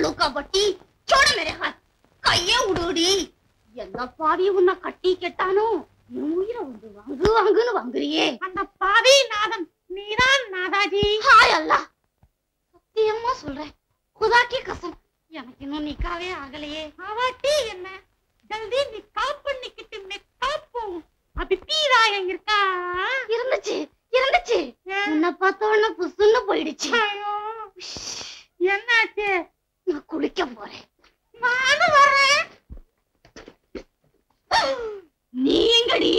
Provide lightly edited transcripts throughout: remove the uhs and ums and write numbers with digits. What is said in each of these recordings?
उल्लू का बट्टी छोड़ मेरे हाथ கையே உடுடி என்ன பாவி உன்னை கட்டி கெட்டானோ உயிரை வந்து வாங்கு வாங்குன்னு வாங்குறியே அந்த பாவி நாதன் நீதான் நாதாஜி ஹாய் அல்லாஹ் சத்தியமா சொல்றேன் खुदा की कसम எனக்கு இன்னும் நிக்காவே ஆகலையே ஆவாட்டி என்ன ஜல்தி நிக்கா பண்ணிக்கிட்டு மெக்கா போகும் அபிப்பிராயம் இருக்கா இருந்துச்சு இருந்துச்சு உன்னை பார்த்த உடனே புசுன்னு போயிடுச்சு என்னாச்சு நான் குளிக்க போறேன் நானும் வரேன் நீ எங்கடி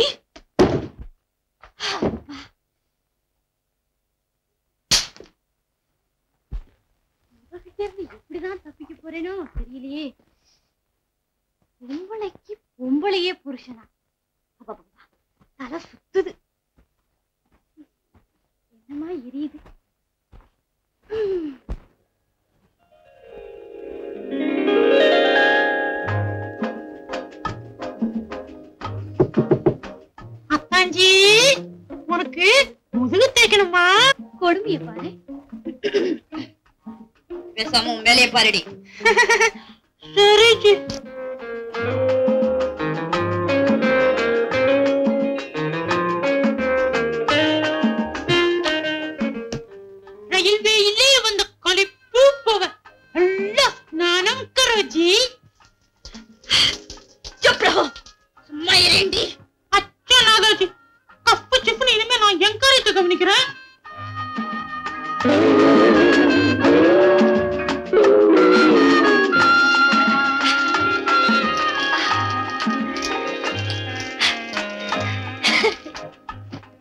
எப்படிதான் தப்பிக்க போறேனோ தெரியலையே பொம்பளைக்கு பொம்பளையே புருஷனா தலை சுத்துது என்னமா எரியுது அத்தாஞ்சி உனக்கு முதுகு தேய்க்கணுமா கொடுமைய பாரு பேசாம உன் வேலையை பாருடி சரிஜி ரயில்வேயிலே வந்த கலிப்பு போக நல்லா ஸ்நானம் கரோஜி चुप रहो சும்மா இருண்டி அச்சா நாதாஜி கப்பு சிப்புன்னு இனிமே நான் என் காரியத்தை கவனிக்கிறேன்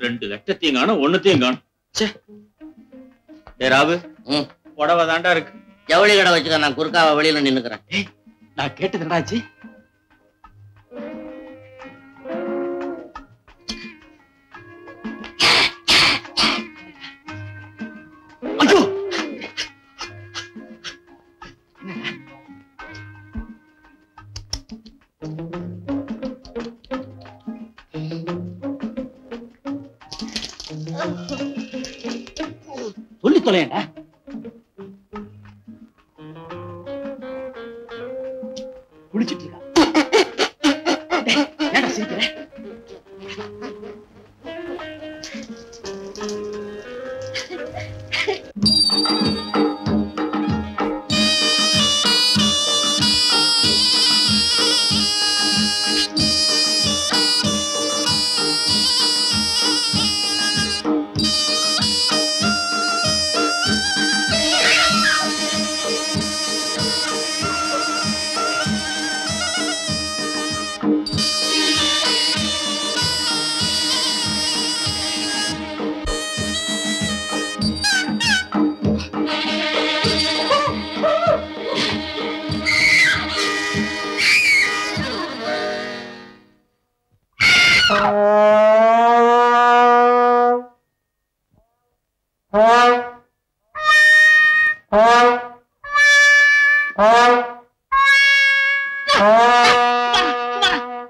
ரெண்டு லட்சத்தையும் காணும் ஒண்ணுத்தையும் காணும் ராவு புடவை தாண்டா இருக்கு ஜவுளி கடை வச்சுக்க நான் குறுக்காவ வெளியில நின்னுக்கிறேன் நான் கேட்டது என்னடாச்சு ஐயோ சொல்லி தொலையண்டா குளிச்சிட்டு இருக்கா ஏடா சிரிக்கிற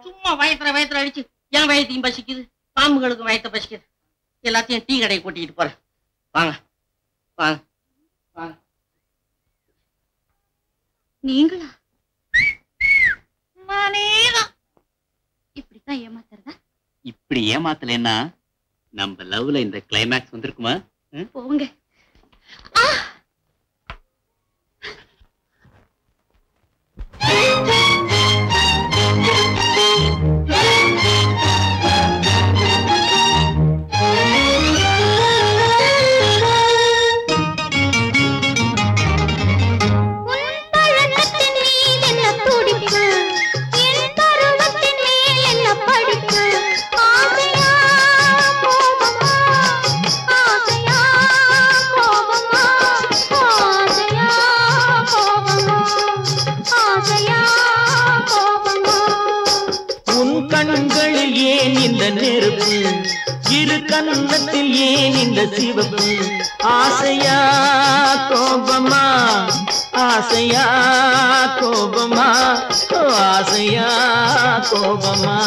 சும்மா வயத்துல அடிச்சு என் வயத்தையும் பசிக்குது பாம்புகளுக்கு வயத்தை பசிக்குது எல்லாத்தையும் டீ கடையை கூட்டிட்டு போறேன் வாங்க வாங்க வாங்க நீங்களா நானேதான் இப்படித்தான் ஏமாத்துறதா இப்படி ஏமாத்தலன்னா நம்ம லவ்ல இந்த கிளைமேக்ஸ் வந்திருக்குமா போங்க கண்களில் ஏன் இந்த நெருப்பு இரு கண்ணத்தில் ஏன் இந்த சிவப்பு ஆசையா கோபமா ஆசையா கோபமா ஆசையா கோபமா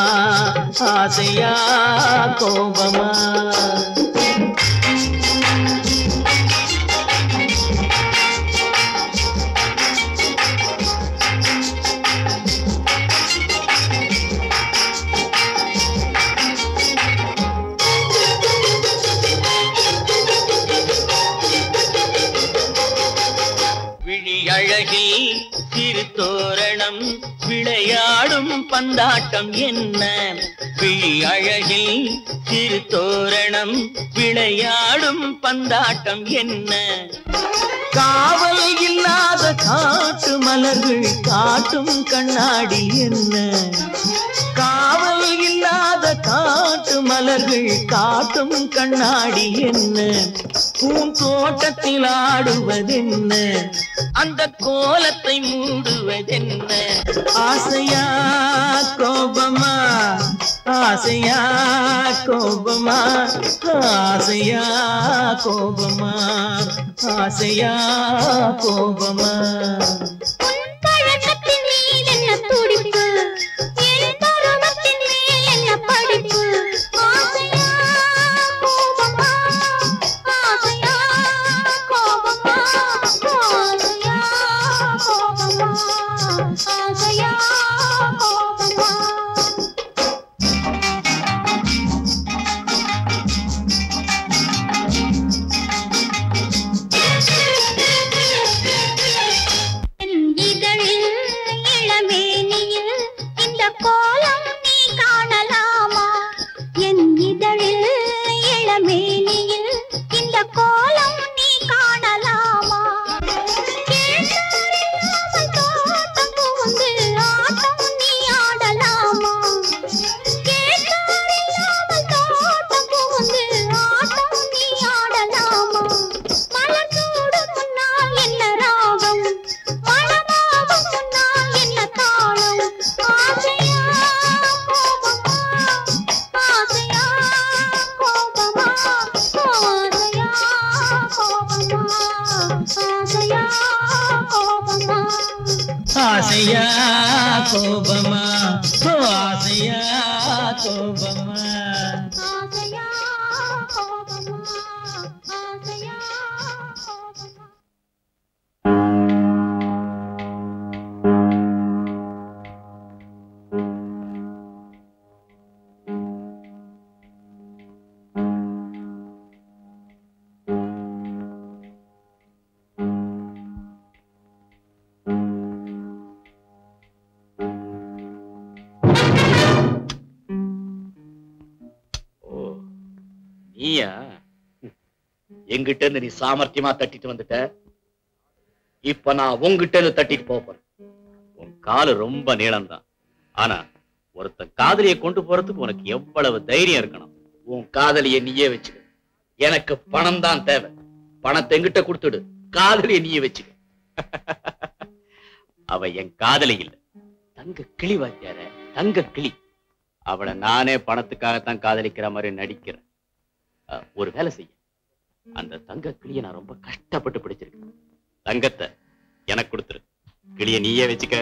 ஆசையா கோபமா அழகில் சிறு தோரணம் விளையாடும் பந்தாட்டம் என்ன விழி அழகில் சிறு தோரணம் விளையாடும் பந்தாட்டம் என்ன காவல் இல்லாத காட்டு மலர்கள் காட்டும் கண்ணாடி என்ன காவல் இல்லாத காட்டு மலர்கள் காட்டும் கண்ணாடி என்ன பூந்தோட்டத்தில் ஆடுவதென்ன அந்த கோலத்தை மூடுவதென்ன ஆசையா கோபமா ஆசையா கோபமா ஆசையா கோபமா ஆசையா கோபமா ஆசையா கோபமா ஆசையா கோபமா ஆசையா கோபமா ஆசையா கோபமா நீயா எங்கிட்ட இருந்து நீ சாமர்த்தியமா தட்டிட்டு வந்துட்ட இப்ப நான் உங்ககிட்ட இருந்து தட்டிட்டு போறேன் உன் காலு ரொம்ப நீளம்தான் ஆனா ஒருத்தன் காதலியை கொண்டு போறதுக்கு உனக்கு எவ்வளவு தைரியம் இருக்கணும் உன் காதலியை நீயே வச்சுக்க எனக்கு பணம் தான் தேவை பணத்தை எங்கிட்ட கொடுத்துடு காதலியை நீயே வச்சுக்க அவ என் காதலி இல்ல தங்க கிளி வாத்தியார தங்க கிளி அவளை நானே பணத்துக்காகத்தான் காதலிக்கிற மாதிரி நடிக்கிறேன் ஒரு வேலை செய்ய அந்த தங்க கிளிய நான் ரொம்ப கஷ்டப்பட்டு பிடிச்சிருக்கேன் தங்கத்தை எனக்கு கொடுத்துரு கிளிய நீயே வச்சுக்க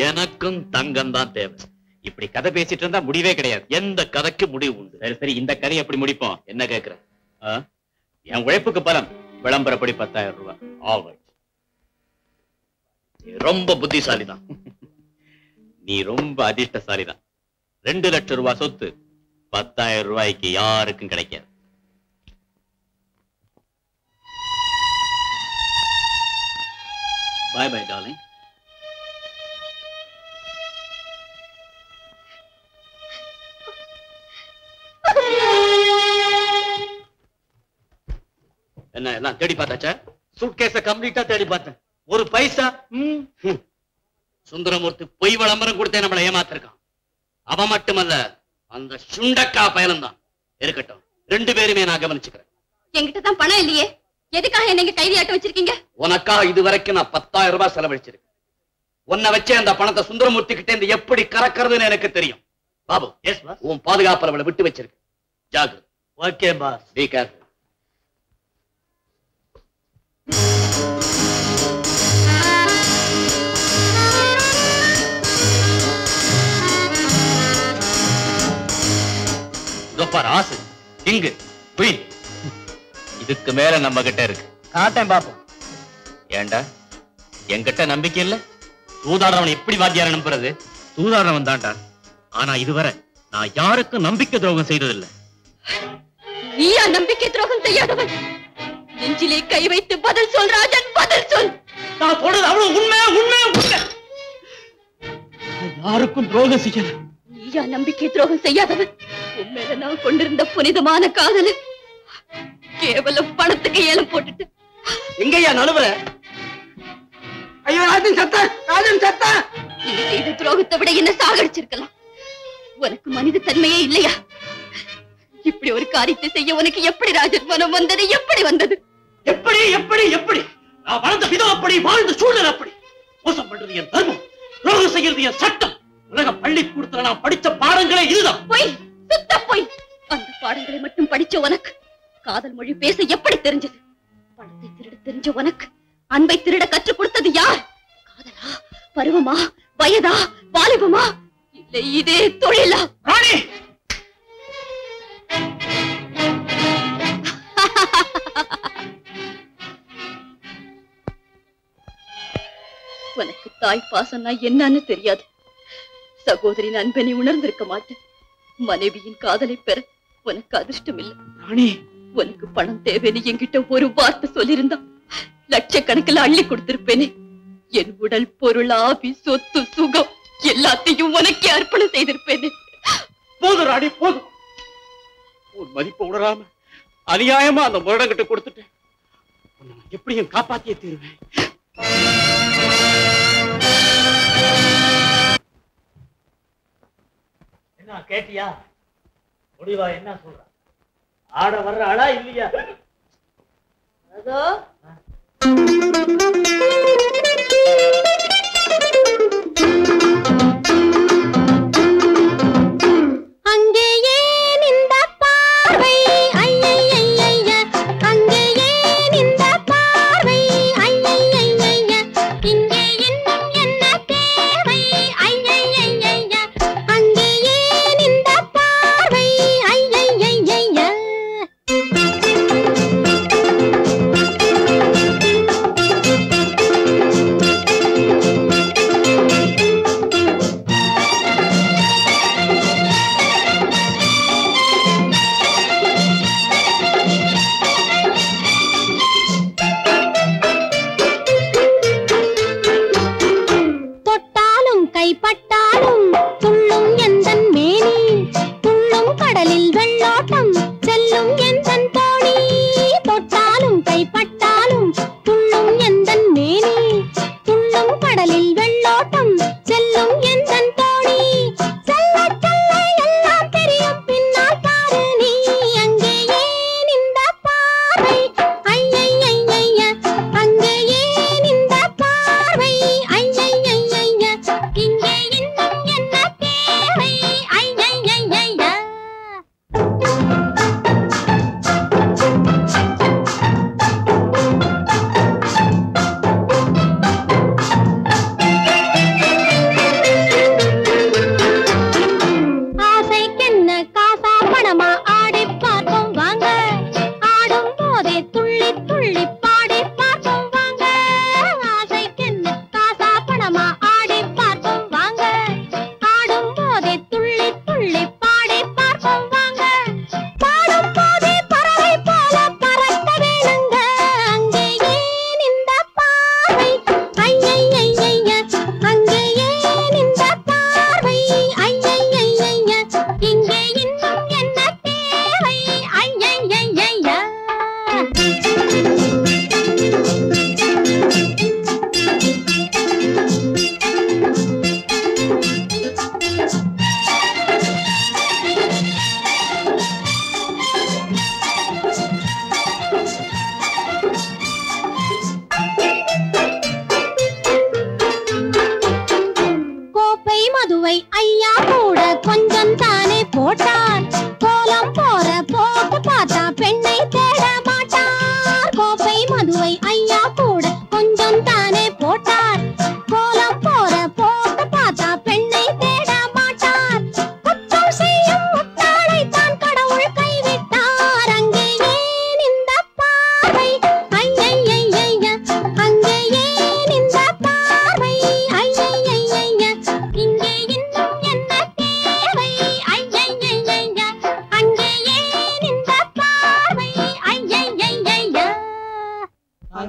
எனக்கும் தங்கம் தான் தேவை இப்படி கதை பேசிட்டு இருந்தா முடிவே கிடையாது எந்த கதைக்கு முடிவு உண்டு சரி சரி இந்த கதையை எப்படி முடிப்போம் என்ன கேக்குற என் உழைப்புக்கு பலம் விளம்பரப்படி 10,000 ரூபாய் ஆல்ரைட் ரொம்ப புத்திசாலிதான் நீ ரொம்ப அதிர்ஷ்டசாலிதான் 2 லட்சம் ரூபாய் சொத்து 10,000 ரூபாய்க்கு யாருக்கும் கிடைக்காது Bye bye, darling. என்ன எல்லாம் தேடி பார்த்தாச்சா சூட்கேஸ கம்ப்ளீட்டா தேடி பார்த்தேன் ஒரு பைசா சுந்தரமூர்த்தி பொய் விளம்பரம் கொடுத்தே நம்மளை ஏமாத்திருக்கான் அவன் மட்டுமல்ல அந்த சுண்டக்கா பயலம் தான் இருக்கட்டும் 2 பேருமே நான் கவனிச்சுக்கிறேன் என்கிட்ட தான் பணம் இல்லையே எதுக்காக என்ன கைதியாட்ட வச்சிருக்கீங்க உனக்காக இதுவரைக்கும் நான் 10,000 ரூபாய் செலவழிச்சிருக்கேன் உன்னை வச்சே அந்த பணத்தை சுந்தரமூர்த்தி கிட்ட இருந்து எப்படி கறக்கிறதுன்னு எனக்கு தெரியும் பாபு எஸ் பாஸ் உன் பாதுகாப்பு அவளை விட்டு வச்சிருக்கு jack okay boss be careful கோபார் ஆசு கிங்கு குயின் இதுக்கு மேல நம்ம கிட்ட இருக்கு காட்டேன் பாப்போம் ஏண்டா என்கிட்ட நம்பிக்கை இல்ல சூதாடுறவன் எப்படி வாத்தியார நம்புறது சூதாடுறவன் தான்டா ஆனா இதுவரை நான் யாருக்கும் நம்பிக்கை துரோகம் செய்ததில்லை நீயா நம்பிக்கை துரோகம் செய்யாதவன் நெஞ்சிலே கை வைத்து பதில் சொல் ராஜன் பதில் சொல் நான் சொல்றது அவ்வளவு உண்மை உண்மை உண்மை. யாருக்கும் துரோகம் செய்யல. நீயா நம்பிக்கை துரோகம் செய்யாதவன்? உன் மேல நான் கொண்டிருந்த புனிதமான காதல கேவலம் பணத்துக்கு ஏலம் போட்டுட்டு எங்கய்யா நழுவுற? ஐயோ ராஜன் சத்தா, ராஜன் சத்தா. நீ செய்த துரோகத்தை விட என்ன சாகடிச்சிருக்கலாம். உனக்கு மனித தன்மையே இல்லையா? இப்படி ஒரு காரியத்தை செய்ய உனக்கு எப்படி ராஜன் மனம் வந்தது? எப்படி வந்தது? எப்படி எப்படி எப்படி? நான் வளர்ந்த விதம் அப்படி, வாழ்ந்த சூழல் அப்படி. மோசம் பண்றது என் தர்மம், துரோகம் செய்யறது என் சட்டம். உலக பள்ளிக்கூடத்துல நான் படிச்ச பாடங்களே இதுதான். பொய், சுத்த பொய். அந்த பாடங்களை மட்டும் படிச்ச உனக்கு காதல் மொழி பேச எப்படி தெரிஞ்சது? பணத்தை திருட தெரிஞ்ச உனக்கு அன்பை திருட கற்றுக் கொடுத்தது யார்? காதலா, பருவமா, வயதா, வாலிபமா, இல்லை இதே தொழிலா? ராணி, உனக்கு தாய் பாசம்னா என்னன்னு தெரியாது. சகோதரின் அன்பை நீ உணர்ந்திருக்க மாட்டேன். மனைவியின் காதலை பெற உனக்கு அதிர்ஷ்டம் இல்லை. ராணி, உனக்கு பணம் தேவைன்னு என்கிட்ட ஒரு வார்த்தை சொல்லியிருந்தா லட்சக்கணக்கில் அள்ளி கொடுத்திருப்பேனே. என் உடல், பொருள், ஆவி, சொத்து, சுகம் எல்லாத்தையும் உனக்கே அர்ப்பணம் செய்திருப்பேனே. போதும் ராணி, போதும். உன் மதிப்பை உணராம அநியாயமா அந்த முரடங்கிட்ட கொடுத்துட்டேன். உன்னை நான் எப்படியும் காப்பாத்தியே தீருவேன். என்ன கேட்டியா? முடிவா என்ன சொல்ற? ஆட வர்ற ஆளா இல்லையா? அதோ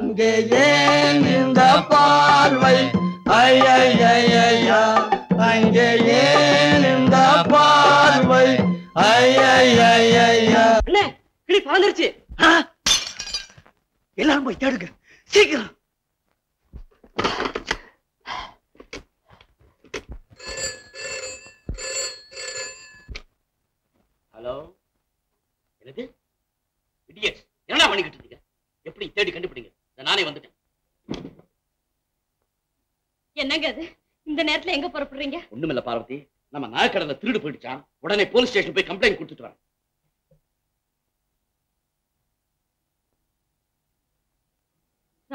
அங்கே ஏன் இந்த பார்வை ஐயா அங்கே ஏன் இந்த பார்வை ஐயா அண்ணே கிளி பறந்துருச்சு. எல்லாரும் போய் தேடுங்க சீக்கிரம். ஹலோ, என்னது இடியட், என்ன பண்ணிக்கிட்டு இருக்கீங்க? எப்படி தேடி கண்டுபிடிங்க? நானே வந்துட்டேன். என்னங்க அது இந்த நேரத்துல எங்க புறப்படுறீங்க? ஒண்ணுமில்ல பார்வதி, நம்ம நாயக்கடல திருடு போயிடுச்சான். உடனே போலீஸ் ஸ்டேஷன் போய் கம்ப்ளைண்ட் கொடுத்துட்டு வரேன்.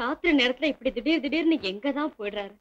ராத்திரி நேரத்துல இப்படி திடீர்னு எங்கதான் போயிடுறாரு?